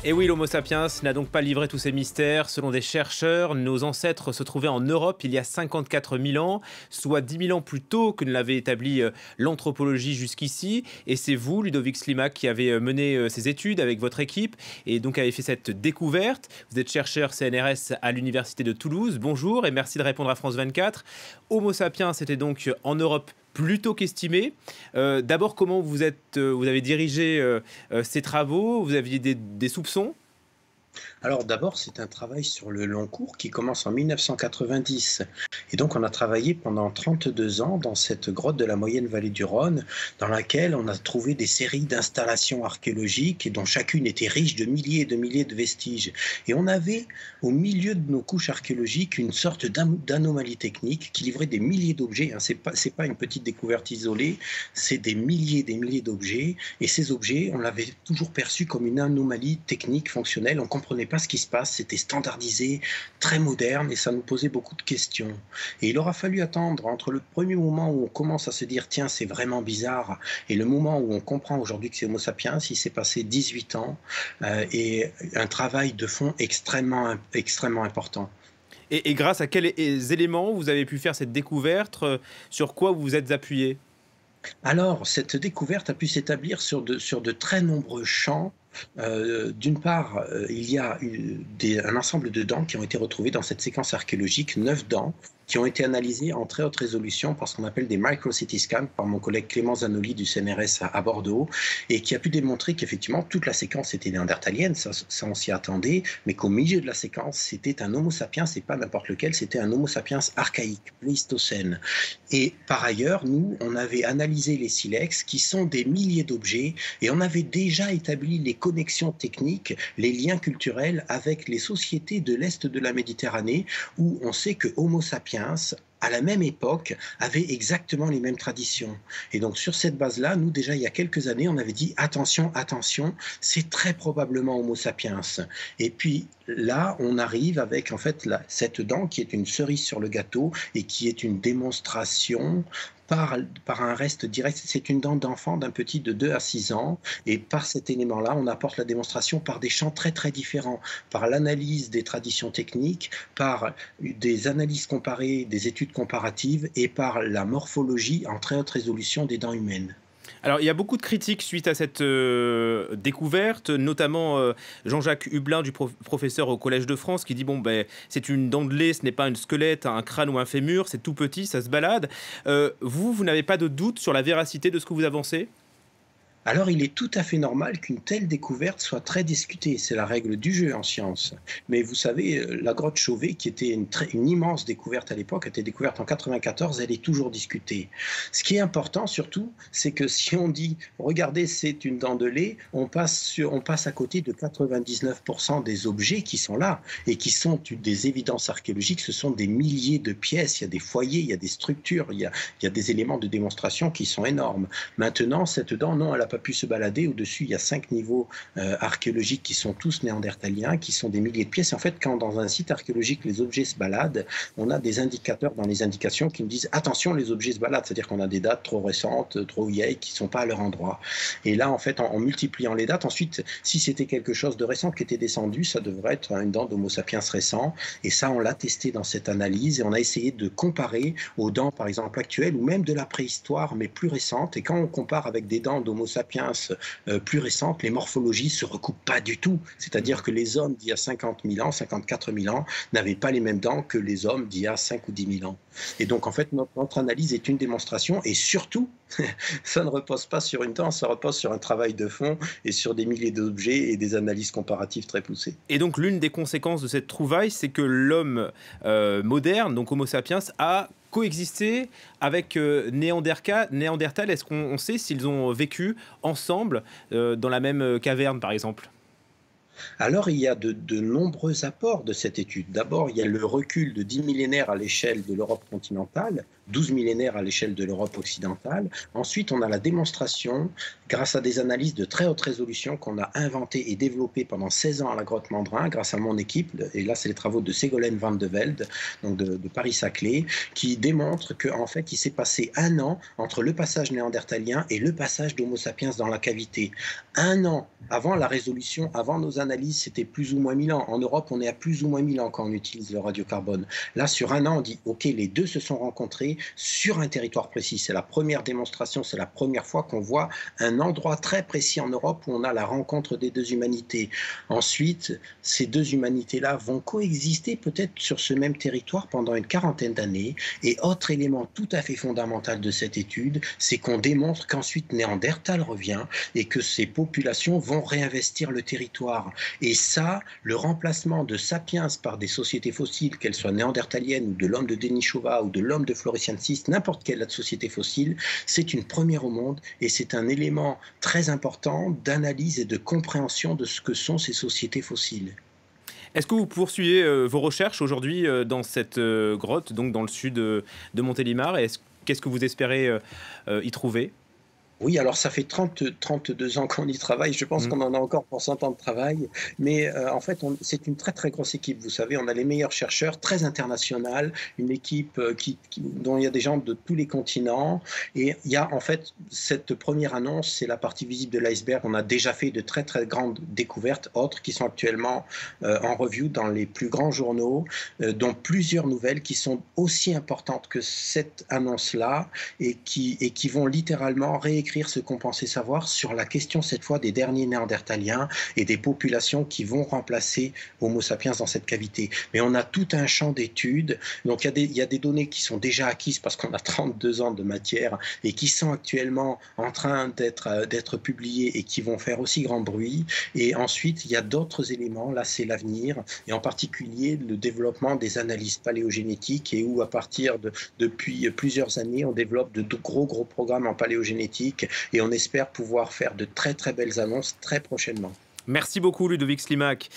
Et oui, l'Homo sapiens n'a donc pas livré tous ses mystères. Selon des chercheurs, nos ancêtres se trouvaient en Europe il y a 54 000 ans, soit 10 000 ans plus tôt que ne l'avait établi l'anthropologie jusqu'ici. Et c'est vous, Ludovic Slimak, qui avez mené ces études avec votre équipe et donc avez fait cette découverte. Vous êtes chercheur CNRS à l'Université de Toulouse. Bonjour et merci de répondre à France 24. Homo sapiens était donc en Europe plus tôt qu'estimé. D'abord, comment vous avez dirigé ces travaux? Vous aviez des soupçons? Alors d'abord, c'est un travail sur le long cours qui commence en 1990. Et donc on a travaillé pendant 32 ans dans cette grotte de la moyenne vallée du Rhône, dans laquelle on a trouvé des séries d'installations archéologiques et dont chacune était riche de milliers de vestiges. Et on avait au milieu de nos couches archéologiques une sorte d'anomalie technique qui livrait des milliers d'objets. Hein. C'est pas une petite découverte isolée, c'est des milliers d'objets. Et ces objets, on l'avait toujours perçu comme une anomalie technique fonctionnelle. On comprenait pas ce qui se passe, c'était standardisé, très moderne et ça nous posait beaucoup de questions. Et il aura fallu attendre entre le premier moment où on commence à se dire tiens c'est vraiment bizarre et le moment où on comprend aujourd'hui que c'est Homo sapiens, il s'est passé 18 ans et un travail de fond extrêmement important. Et grâce à quels éléments vous avez pu faire cette découverte? Sur quoi vous vous êtes appuyé? Alors, cette découverte a pu s'établir sur de très nombreux champs. D'une part, il y a un ensemble de dents qui ont été retrouvées dans cette séquence archéologique, 9 dents, qui ont été analysées en très haute résolution par ce qu'on appelle des micro-CT scans par mon collègue Clément Zanoli du CNRS à Bordeaux, et qui a pu démontrer qu'effectivement toute la séquence était néandertalienne, ça on s'y attendait, mais qu'au milieu de la séquence, c'était un Homo sapiens, et pas n'importe lequel, c'était un Homo sapiens archaïque, pléistocène. Et par ailleurs, nous, on avait analysé les silex, qui sont des milliers d'objets, et on avait déjà établi les connexions techniques, les liens culturels avec les sociétés de l'Est de la Méditerranée, où on sait que Homo sapiens, à la même époque, avait exactement les mêmes traditions. Et donc sur cette base-là, nous déjà il y a quelques années, on avait dit attention, c'est très probablement Homo sapiens. Et puis là, on arrive avec en fait cette dent qui est une cerise sur le gâteau et qui est une démonstration par un reste direct. C'est une dent d'enfant d'un petit de 2 à 6 ans. Et par cet élément-là, on apporte la démonstration par des champs très différents, par l'analyse des traditions techniques, par des analyses comparées, des études comparatives et par la morphologie en très haute résolution des dents humaines. Alors, il y a beaucoup de critiques suite à cette découverte, notamment Jean-Jacques Hublin, professeur au Collège de France, qui dit bon, ben, c'est une dent de lait, ce n'est pas un squelette, un crâne ou un fémur, c'est tout petit, ça se balade. Vous n'avez pas de doute sur la véracité de ce que vous avancez? Alors il est tout à fait normal qu'une telle découverte soit très discutée, c'est la règle du jeu en science. Mais vous savez, la grotte Chauvet, qui était une immense découverte à l'époque, a été découverte en 94, elle est toujours discutée. Ce qui est important surtout, c'est que si on dit regardez c'est une dent de lait, on passe à côté de 99% des objets qui sont là et qui sont des évidences archéologiques, ce sont des milliers de pièces, il y a des foyers, il y a des structures, il y a des éléments de démonstration qui sont énormes. Maintenant, cette dent, non, elle a pas pu se balader. Au-dessus, il y a 5 niveaux archéologiques qui sont tous néandertaliens, qui sont des milliers de pièces. Et en fait, quand dans un site archéologique, les objets se baladent, on a des indicateurs dans les indications qui nous disent attention, les objets se baladent. C'est-à-dire qu'on a des dates trop récentes, trop vieilles, qui ne sont pas à leur endroit. Et là, en fait, en multipliant les dates, ensuite, si c'était quelque chose de récent qui était descendu, ça devrait être une dent d'Homo sapiens récent. Et ça, on l'a testé dans cette analyse et on a essayé de comparer aux dents, par exemple, actuelles ou même de la préhistoire, mais plus récentes. Et quand on compare avec des dents d'Homo sapiens plus récentes, les morphologies se recoupent pas du tout. C'est-à-dire que les hommes d'il y a 50 000 ans, 54 000 ans, n'avaient pas les mêmes dents que les hommes d'il y a 5 ou 10 000 ans. Et donc, en fait, notre analyse est une démonstration et surtout, ça ne repose pas sur une dent, ça repose sur un travail de fond et sur des milliers d'objets et des analyses comparatives très poussées. Et donc, l'une des conséquences de cette trouvaille, c'est que l'homme moderne, donc Homo sapiens, a coexisté avec Néandertal. Est-ce qu'on sait s'ils ont vécu ensemble dans la même caverne, par exemple? Alors, il y a de nombreux apports de cette étude. D'abord, il y a le recul de 10 millénaires à l'échelle de l'Europe continentale, 12 millénaires à l'échelle de l'Europe occidentale. Ensuite, on a la démonstration, grâce à des analyses de très haute résolution qu'on a inventées et développées pendant 16 ans à la grotte Mandrin, grâce à mon équipe, et là, c'est les travaux de Ségolène Van de Velde, donc de Paris-Saclay, qui démontrent qu'en fait, il s'est passé 1 an entre le passage néandertalien et le passage d'Homo sapiens dans la cavité. 1 an avant la résolution, avant nos analyses, c'était plus ou moins 1000 ans. En Europe, on est à plus ou moins 1000 ans quand on utilise le radiocarbone. Là, sur un an, on dit, OK, les deux se sont rencontrés sur un territoire précis. C'est la première démonstration, c'est la première fois qu'on voit un endroit très précis en Europe où on a la rencontre des deux humanités. Ensuite, ces deux humanités-là vont coexister peut-être sur ce même territoire pendant une quarantaine d'années. Et autre élément tout à fait fondamental de cette étude, c'est qu'on démontre qu'ensuite Néandertal revient et que ces populations vont réinvestir le territoire. Et ça, le remplacement de Sapiens par des sociétés fossiles, qu'elles soient néandertaliennes ou de l'homme de Denisova ou de l'homme de Floresiensis, n'importe quelle société fossile, c'est une première au monde et c'est un élément très important d'analyse et de compréhension de ce que sont ces sociétés fossiles. Est-ce que vous poursuivez vos recherches aujourd'hui dans cette grotte, donc dans le sud de Montélimar? Qu'est-ce que vous espérez y trouver? Oui, alors ça fait 32 ans qu'on y travaille. Je pense qu'on en a encore pour 100 ans de travail. Mais en fait, c'est une très très grosse équipe. Vous savez, on a les meilleurs chercheurs, très internationale, une équipe dont il y a des gens de tous les continents. Et il y a en fait cette première annonce, c'est la partie visible de l'iceberg. On a déjà fait de très très grandes découvertes, autres qui sont actuellement en review dans les plus grands journaux, dont plusieurs nouvelles qui sont aussi importantes que cette annonce-là et qui vont littéralement réécrire ce qu'on pensait savoir sur la question cette fois des derniers néandertaliens et des populations qui vont remplacer Homo sapiens dans cette cavité. Mais on a tout un champ d'études, donc il y a des données qui sont déjà acquises parce qu'on a 32 ans de matière et qui sont actuellement en train d'être publiées et qui vont faire aussi grand bruit. Et ensuite, il y a d'autres éléments, là c'est l'avenir, et en particulier le développement des analyses paléogénétiques et où à partir depuis plusieurs années, on développe de gros programmes en paléogénétique et on espère pouvoir faire de très très belles annonces très prochainement. Merci beaucoup Ludovic Slimak.